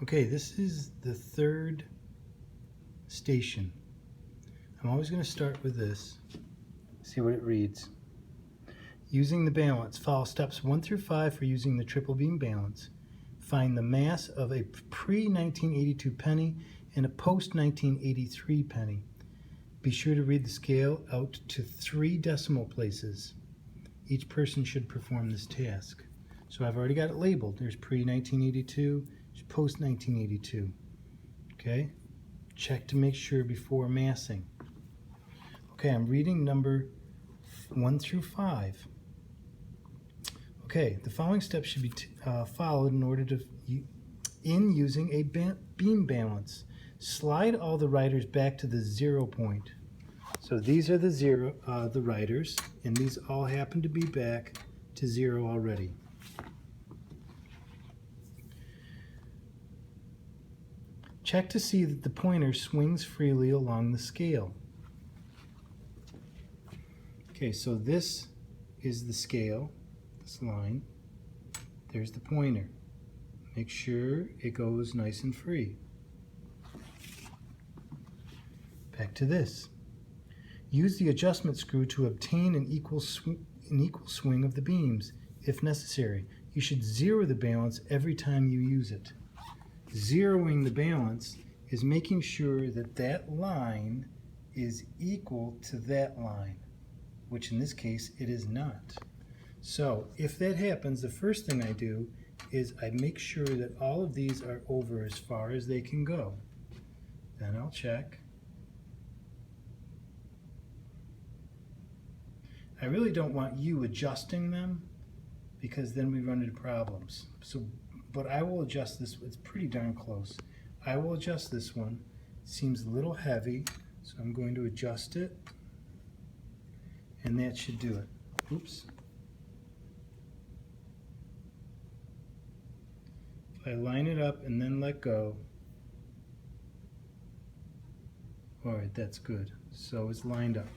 Okay, this is the third station. I'm always going to start with this. See what it reads. Using the balance. Follow steps 1 through 5 for using the triple beam balance. Find the mass of a pre-1982 penny and a post-1983 penny. Be sure to read the scale out to 3 decimal places. Each person should perform this task. So I've already got it labeled. There's pre-1982, there's post-1982. Okay? Check to make sure before massing. Okay, I'm reading number 1 through 5. Okay, the following steps should be followed in order to using a beam balance. Slide all the riders back to the 0 point. So these are the riders, and these all happen to be back to 0 already. Check to see that the pointer swings freely along the scale. Okay, so this is the scale, this line. There's the pointer. Make sure it goes nice and free. Back to this. Use the adjustment screw to obtain an equal swing of the beams, if necessary. You should zero the balance every time you use it. Zeroing the balance is making sure that that line is equal to that line, which in this case it is not. So if that happens, the first thing I do is I make sure that all of these are over as far as they can go. Then I'll check. I really don't want you adjusting them because then we run into problems. But I will adjust this. It's pretty darn close. I will adjust this one. It seems a little heavy, so I'm going to adjust it, and that should do it. Oops. If I line it up and then let go, all right, that's good. So it's lined up.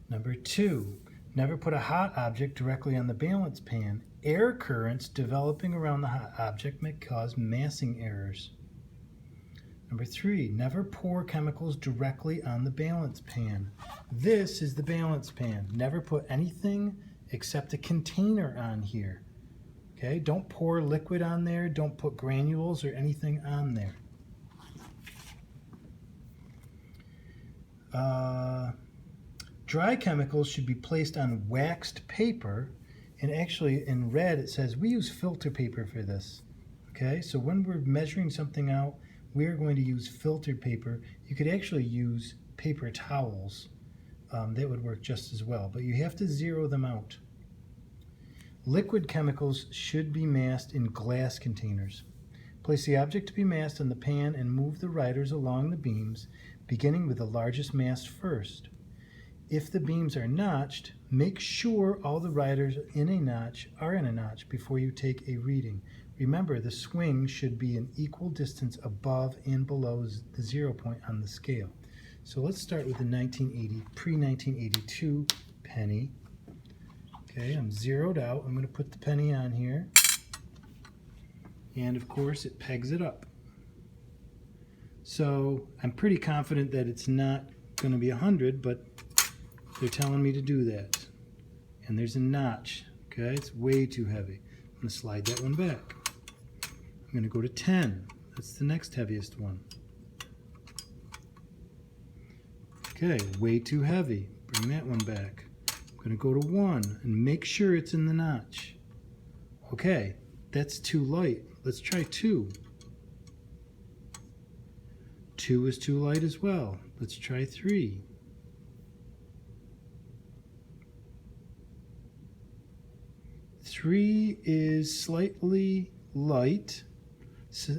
Number 2, never put a hot object directly on the balance pan. Air currents developing around the hot object may cause massing errors. Number 3, never pour chemicals directly on the balance pan. This is the balance pan. Never put anything except a container on here. Okay, don't pour liquid on there. Don't put granules or anything on there. Dry chemicals should be placed on waxed paper, and actually in red it says we use filter paper for this. Okay, so when we're measuring something out, we're going to use filtered paper. You could actually use paper towels. That would work just as well, but you have to zero them out. Liquid chemicals should be massed in glass containers. Place the object to be massed on the pan and move the riders along the beams, beginning with the largest mass first. If the beams are notched, make sure all the riders are in a notch before you take a reading. Remember, the swing should be an equal distance above and below the 0 point on the scale. So let's start with the pre-1982 penny. Okay, I'm zeroed out. I'm going to put the penny on here. And of course, it pegs it up. So I'm pretty confident that it's not going to be 100, but they're telling me to do that. And there's a notch. Okay, it's way too heavy. I'm going to slide that one back. I'm going to go to 10. That's the next heaviest one. Okay, way too heavy. Bring that one back. I'm going to go to 1 and make sure it's in the notch. Okay, that's too light. Let's try 2. 2 is too light as well. Let's try 3. 3 is slightly light,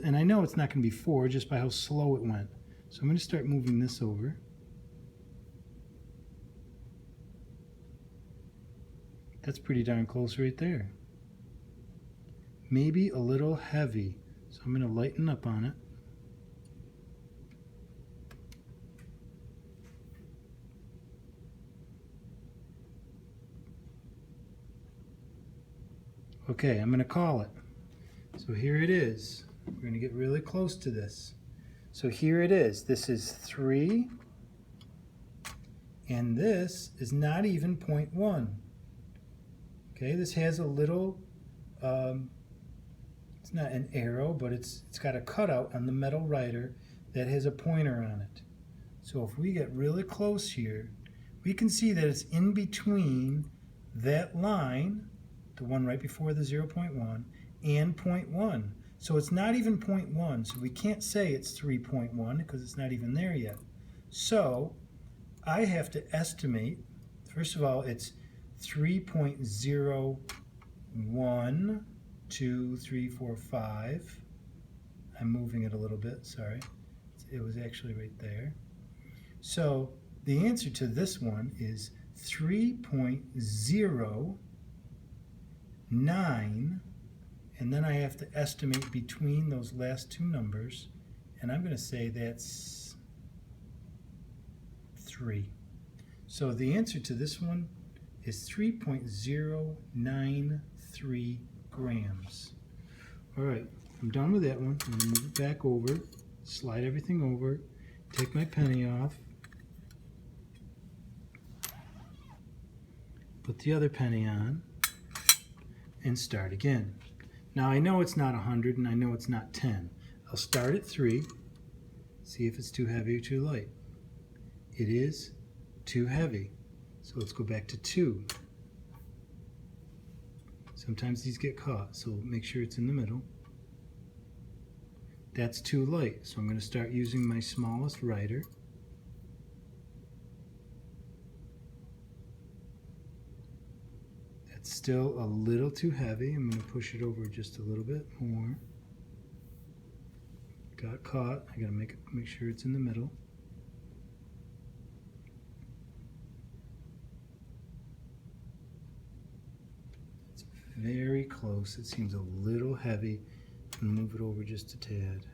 and I know it's not going to be 4 just by how slow it went. So I'm going to start moving this over. That's pretty darn close right there. Maybe a little heavy, so I'm going to lighten up on it. Okay, I'm going to call it. So here it is. We're going to get really close to this. So here it is. This is 3, and this is not even 0.1. Okay, this has a little, it's not an arrow, but it's got a cutout on the metal writer that has a pointer on it. So if we get really close here, we can see that it's in between that line, the one right before the 0.1, and 0.1. So it's not even 0.1, so we can't say it's 3.1 because it's not even there yet. So I have to estimate, first of all, it's 3.01, 2, 3, 4, 5. I'm moving it a little bit, sorry. It was actually right there. So the answer to this one is 3.09, and then I have to estimate between those last two numbers, and I'm going to say that's 3. So the answer to this one is 3.093 grams. All right, I'm done with that one. I'm going to move it back over, slide everything over, take my penny off, put the other penny on, and start again. Now I know it's not 100 and I know it's not 10. I'll start at 3, see if it's too heavy or too light. It is too heavy. So let's go back to 2. Sometimes these get caught, so make sure it's in the middle. That's too light, so I'm going to start using my smallest writer. That's still a little too heavy. I'm going to push it over just a little bit more. Got caught. I got to make sure it's in the middle. It's very close. It seems a little heavy. I'm going to move it over just a tad.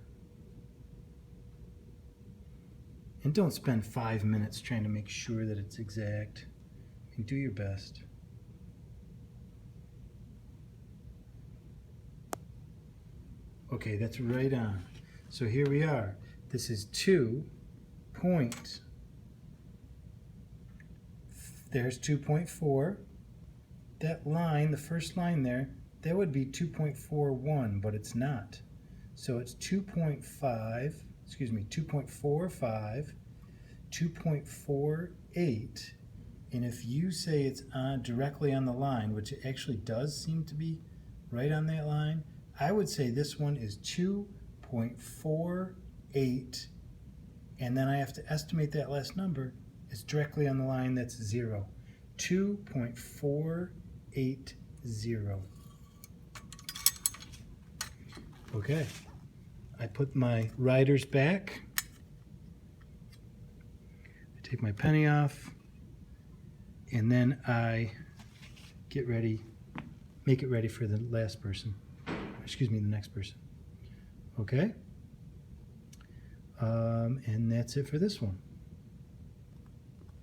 And don't spend 5 minutes trying to make sure that it's exact. I mean, do your best. Okay, that's right on. So here we are. This is 2 point. There's 2.4. That line, the first line there, that would be 2.41, but it's not. So it's 2.45, 2.48. And if you say it's directly on the line, which it actually does seem to be right on that line, I would say this one is 2.48, and then I have to estimate that last number. It's directly on the line, that's 0. 2.480. Okay, I put my riders back. I take my penny off, and then I get ready, make it ready for the last person. Excuse me, the next person. Okay? And that's it for this one.